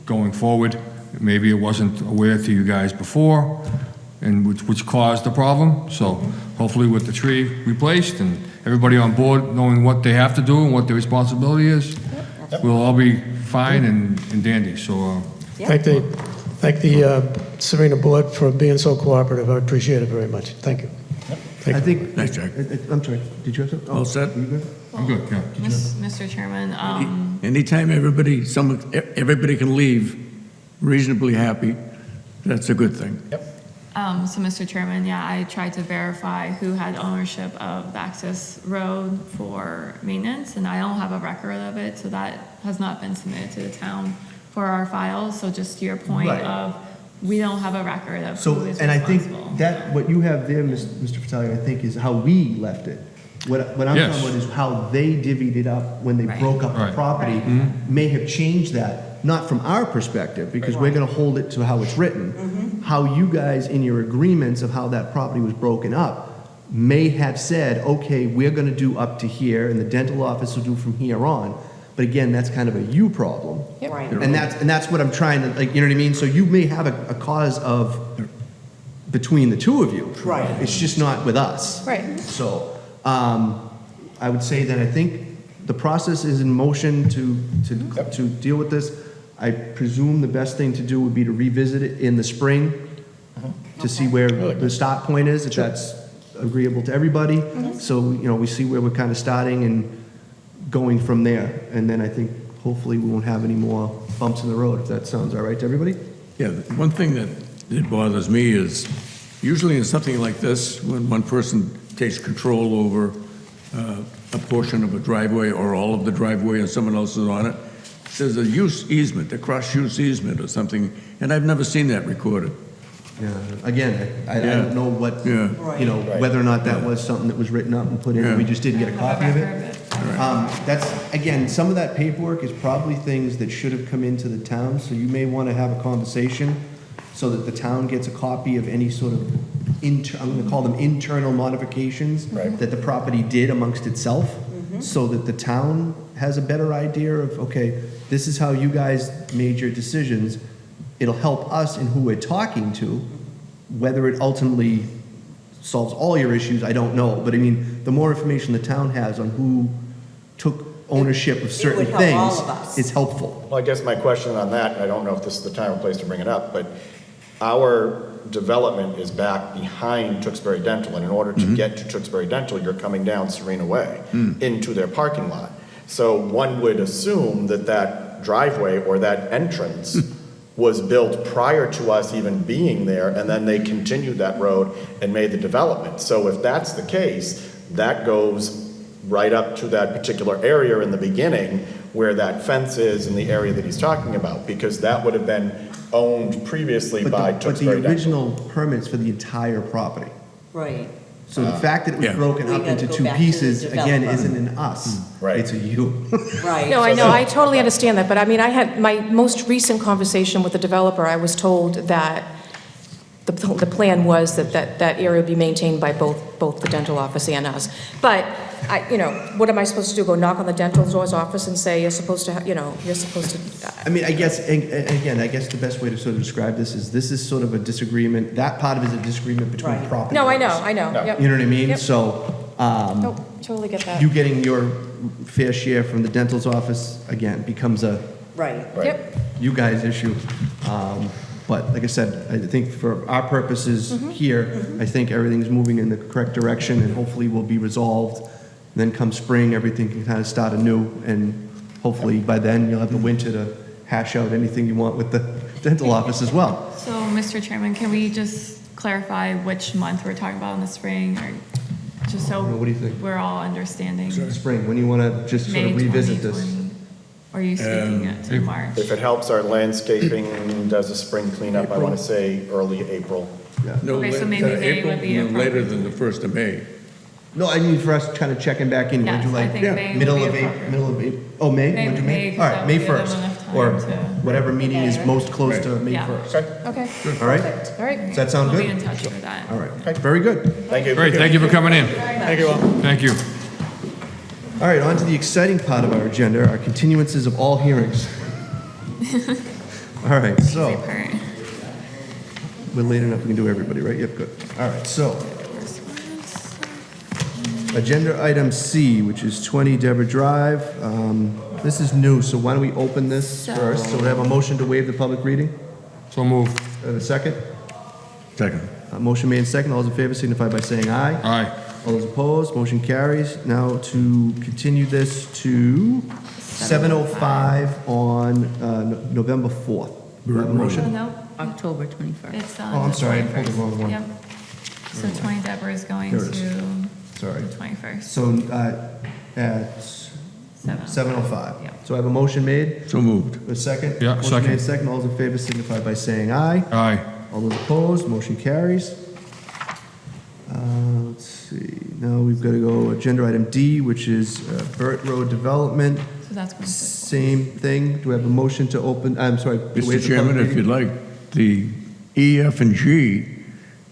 going forward. Maybe it wasn't aware to you guys before, and which caused the problem. So hopefully with the tree replaced and everybody on board knowing what they have to do and what their responsibility is, we'll all be fine and dandy. So, Thank the Serena Board for being so cooperative. I appreciate it very much. Thank you. I think. Thanks, Jack. I'm sorry, did you have something? All set? Are you good? I'm good, yeah. Mr. Chairman, Anytime everybody can leave reasonably happy, that's a good thing. so Mr. Chairman, yeah, I tried to verify who had ownership of the access road for maintenance, and I don't have a record of it, so that has not been submitted to the town for our files. So just to your point Right. of, we don't have a record of So, who is and I think responsible. that, what you have there, Mr. Fratelli, I think is how we left it. What I'm Yes. talking about is how they divvied it up when they Right. broke up the Right. property, may have changed that, not from our perspective, because we're gonna hold it to how it's written. How you guys, in your agreements of how that property was broken up, may have said, okay, we're gonna do up to here, and the dental office will do from here on. But again, that's kind of a you problem. Right. And that's what I'm trying to, like, you know what I mean? So you may have a cause of, between the two of you. Right. It's just not with us. Right. So, I would say that I think the process is in motion to deal with this. I presume the best thing to do would be to revisit it in the spring to see where the start point is, if that's agreeable to everybody. So, you know, we see where we're kind of starting and going from there. And then I think hopefully we won't have any more bumps in the road, if that sounds all right to everybody. Yeah, one thing that bothers me is, usually in something like this, when one person takes control over a portion of a driveway or all of the driveway and someone else is on it, there's a use easement, a cross-use easement or something, and I've never seen that recorded. Yeah, again, I Yeah. don't know what, Yeah. you know, whether or not that was something that was written up and put in, Yeah. we just didn't get a I don't have copy of it. record That's, again, some of that paperwork is probably things that should have come into the town, so you may want to have a conversation so that the town gets a copy of any sort of, I'm going to call them internal modifications that the property did amongst itself, so that the town has a better idea of, okay, this is how you guys made your decisions. It'll help us in who we're talking to. Whether it ultimately solves all your issues, I don't know. But I mean, the more information the town has on who took ownership of certain would help all things, of us. it's helpful. Well, I guess my question on that, and I don't know if this is the time or place to bring it up, but our development is back behind Tewksbury Dental, and in order to get to Tewksbury Dental, you're coming down Serena Way into their parking lot. So one would assume that that driveway or that entrance was built prior to us even being there, and then they continued that road and made the development. So if that's the case, that goes right up to that particular area in the beginning where that fence is in the area that he's talking about, because that would have been owned previously by But the Tewksbury Dental. original permit's for the entire property. Right. So the fact that it was Yeah. broken We up gotta into go two back to the pieces, again, developer. isn't in us. Right. It's a you. Right. No, I know, I totally understand that, but I mean, I had, my most recent conversation with the developer, I was told that the plan was that area would be maintained by both the dental office and us. But, you know, what am I supposed to do, go knock on the dental office and say, you're supposed to, you're supposed to, I mean, I guess, and again, I guess the best way to sort of describe this is sort of a disagreement, that part of it is a disagreement between Right. property no, I owners. know, yep. You know what I mean? Yep. So, Nope, totally get that. you getting your fair share from the dental's office, again, becomes a Right. Yep, you guys issue. But like I said, I think for our purposes here, I think everything's moving in the correct direction and hopefully will be resolved. And then come spring, everything can kind of start anew, and hopefully by then you'll have the winter to hash out anything you want with the dental office as well. So, Mr. Chairman, can we just clarify which month we're talking about in the spring, or just so What do you think? we're all understanding. Spring, when you want to just sort May of revisit this? 2020. Or are you speaking it to March? If it helps, our landscaping does a spring cleanup, I want to say early April. Yeah. No Okay, so later maybe than May April, would be no later appropriate. than the 1st of May. No, I mean for us kind of checking back in. Would Yes, you I like think May would middle be of April? appropriate. Middle of April? Oh, May? May- Would you May, May? 'cause All that right, would May give them 1st. enough Or time to- whatever meeting is most close to May Yeah. 1st. Okay, All right? all right. Does that sound We'll good? be in touch with that. All right, very good. Thank you. Great, thank you for coming in. Thank you all. Thank you. All right, on to the exciting part of our agenda, our continuances of all hearings. All right, so, Easy part. we're late enough, we can do everybody, right? Yep, good. All right, so, agenda item C, which is 20 Deborah Drive. This is new, so why don't we open this first? So we have a motion to waive the public reading? So moved. A second? Second. Motion made second. All those in favor signify by saying aye. Aye. All those opposed, motion carries. Now to continue this to 7:05 on November 4th. Do I have a Oh, motion? no, October 21st. it's on Oh, I'm the sorry, I pulled the 21st. wrong one. Yep. So 20 Deborah is going There it is. to Sorry. the 21st. So at 7:05. Yeah. So I have a motion made. So moved. A second? Yeah, Motion second. made second. All those in favor signify by saying aye. Aye. All those opposed, motion carries. Let's see, now we've got to go agenda item D, which is Burt Road Development. So that's going to. Same thing. Do we have a motion to open, I'm sorry. to waive Mr. the Chairman, public if you'd reading? like, the E, F, and G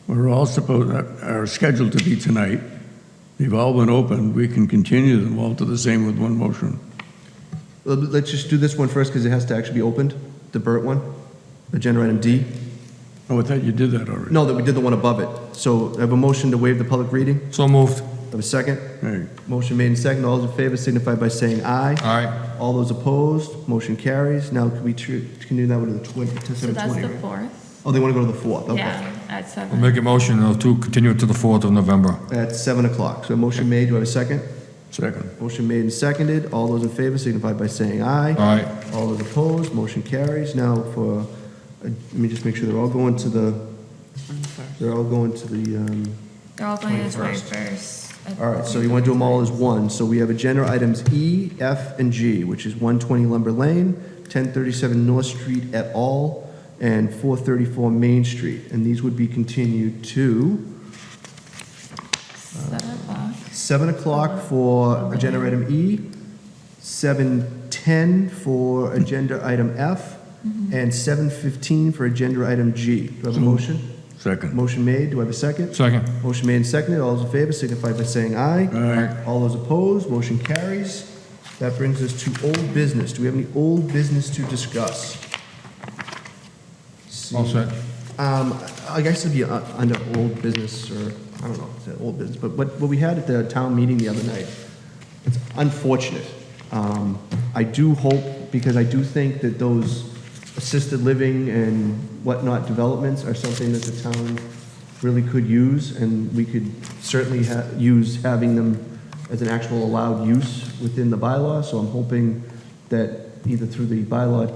were all are scheduled to be tonight. They've all been opened. We can continue them all to the same with one motion. Let's just do this one first because it has to actually be opened, the Burt one, agenda item D. Oh, I thought you did that already. No, that we did the one above it. So I have a motion to waive the public reading. So moved. Have a second? Hey, Motion made and second. All those in favor signify by saying aye. Aye. All those opposed, motion carries. Now, can we continue that one to the 20, to So that's 7:20, the right? 4th. Oh, they want to go to the 4th, okay. Yeah, at We'll 7. make a motion to continue it to the 4th of November. At 7 o'clock. So a motion made, do I have a second? second. Motion made and seconded. All those in favor signify by saying aye. Aye. All those opposed, motion carries. Now for, let me just make sure they're all going to the, they're all going to the, They're all going to the 21st. 21st. all right, so you want to do them all as one. So we have agenda items E, F, and G, which is 120 Lumber Lane, 1037 North Street et al., and 434 Main Street. And these would be continued to 7 o'clock. 7 o'clock for agenda item E, 7:10 for agenda item F, and 7:15 for agenda item G. Do I have a motion? Second. Motion made, do I have a second? Second. Motion made and seconded, all those in favor signify by saying aye. Aye. All those opposed, motion carries. That brings us to old business. Do we have any old business to discuss? All set. I guess it'd be under old business, or, I don't know, if it's old business, but what we had at the town meeting the other night, it's unfortunate. I do hope, because I do think that those assisted living and whatnot developments are something that the town really could use, and we could certainly use having them as an actual allowed use within the bylaw, so I'm hoping that either through the bylaw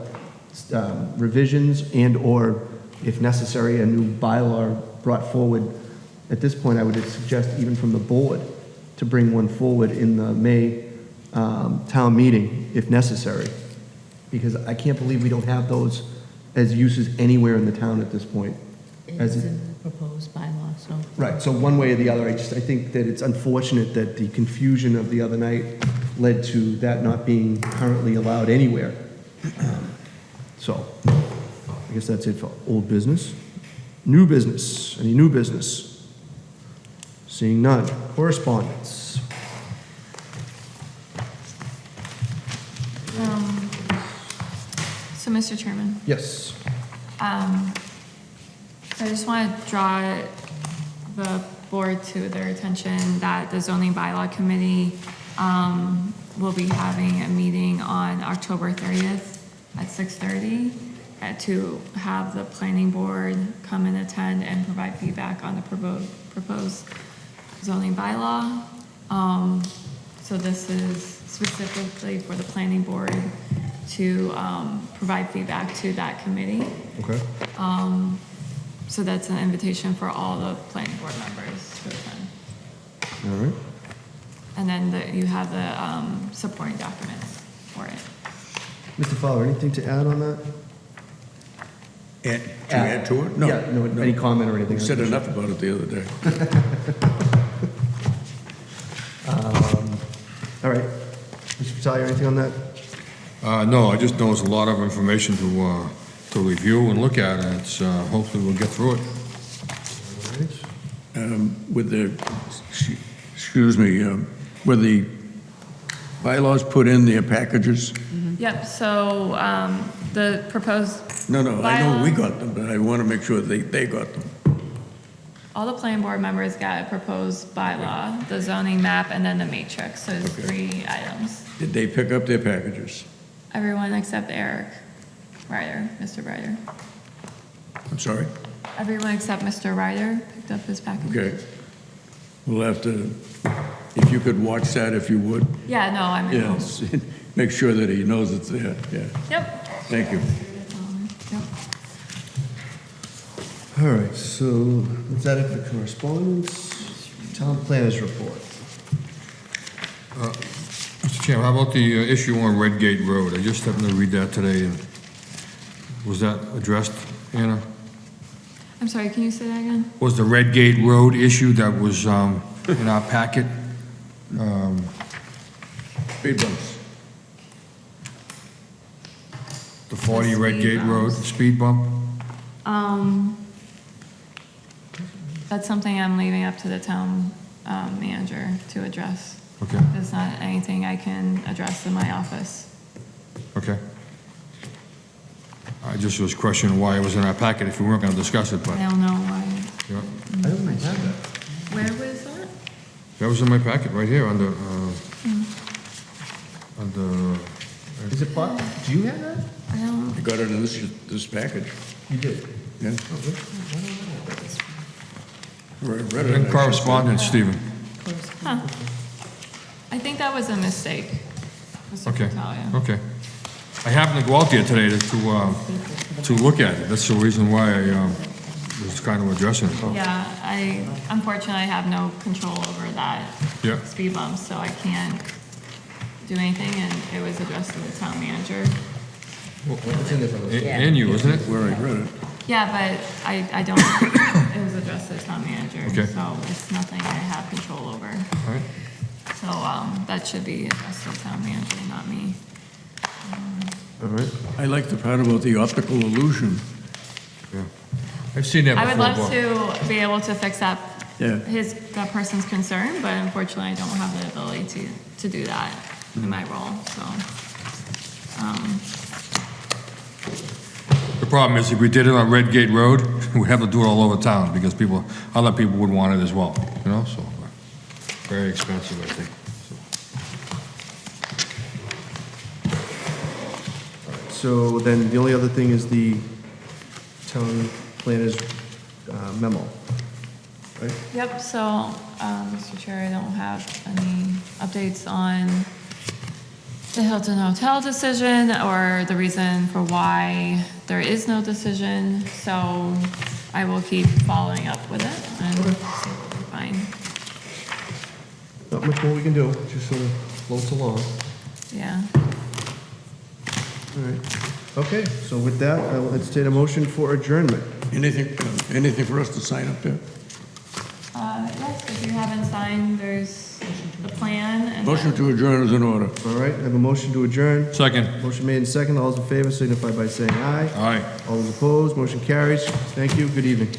revisions and/or, if necessary, a new bylaw brought forward. At this point, I would suggest even from the board to bring one forward in the May town meeting, if necessary, because I can't believe we don't have those as uses anywhere in the town at this point. It's in the proposed bylaw, so. Right, so one way or the other, I think that it's unfortunate that the confusion of the other night led to that not being currently allowed anywhere. So, I guess that's it for old business. New business, any new business? Seeing none. Correspondence. So, Mr. Chairman, Yes. so I just want to draw the board to their attention that the zoning bylaw committee will be having a meeting on October 30th at 6:30 to have the planning board come and attend and provide feedback on the proposed zoning bylaw. So this is specifically for the planning board to provide feedback to that committee. Okay. So that's an invitation for all the planning board members to attend. All right. And then you have the supporting documents for it. Mr. Fowler, anything to add on that? To add to it? No. Yeah, no, any comment or anything? We said enough about it the other day. All right. Mr. Vitale, anything on that? No, I just know it's a lot of information to review and look at, and it's, hopefully we'll get through it. With the, excuse me, were the bylaws put in their packages? Yep, so the proposed, No, I know we Bylaw. got them, but I want to make sure they got them. all the planning board members got a proposed bylaw, the zoning map, and then the matrix, so it's Okay. 3 items. Did they pick up their packages? Everyone except Eric Ryder, Mr. Ryder. I'm sorry? Everyone except Mr. Ryder picked up his package. Okay. We'll have to, if you could watch that, if you would. Yeah, no, I mean, Yes, make sure that he knows it's there, yeah. yep. Thank you. Yep. All right, so is that it for correspondence? Town planners report. Mr. Chairman, how about the issue on Red Gate Road? I just happened to read that today, and was that addressed, Anna? I'm sorry, can you say that again? Was the Red Gate Road issue that was in our packet? Speed bumps. The 40 The Red speed Gate Road, bumps. speed bump? That's something I'm leaving up to the town manager to address. Okay, It's not anything I can address in my office. okay. I just was questioning why it was in our packet if we weren't going to discuss it, but, I don't know why. yeah. I don't think I have that. Where was that? That was in my packet, right here, under, Is it part, do you have that? I don't, I got it in this package, You did. yeah. Read it, in correspondence, Stephen. huh. I think that was a mistake, Mr. Okay, Fratelli. okay. I happened to go out there today to look at it. That's the reason why I was kind of addressing it. Yeah, unfortunately, I have no control over that Yeah. speed bump, so I can't do anything, and it was addressed to the town manager. It's in there for those. And you, isn't it? Where I read it. Yeah, but I don't, it was addressed to the town manager, Okay. so it's nothing I have control over. All right. So, that should be addressed to the town manager, not me. All right. I like the part about the optical illusion. Yeah. I've seen that I before. would love but- to be able to fix that, Yeah. that person's concern, but unfortunately, I don't have the ability to do that in my role, so. The problem is if we did it on Red Gate Road, we'd have to do it all over town because other people would want it as well, you know, so. Very expensive, I think. So then the only other thing is the town planners memo, right? Yep, so, Mr. Chair, I don't have any updates on the Hilton Hotel decision or the reason for why there is no decision, so I will keep following up with it and see what we find. Not much more we can do, just sort of floats along. Yeah. All right. Okay, so with that, I will entertain a motion for adjournment. Anything for us to sign up there? Yes, if you haven't signed, there's the plan and. Motion to adjourn is in order. All right, I have a motion to adjourn. Second. Motion made and second. All those in favor signify by saying aye. Aye. All those opposed, motion carries. Thank you, good evening.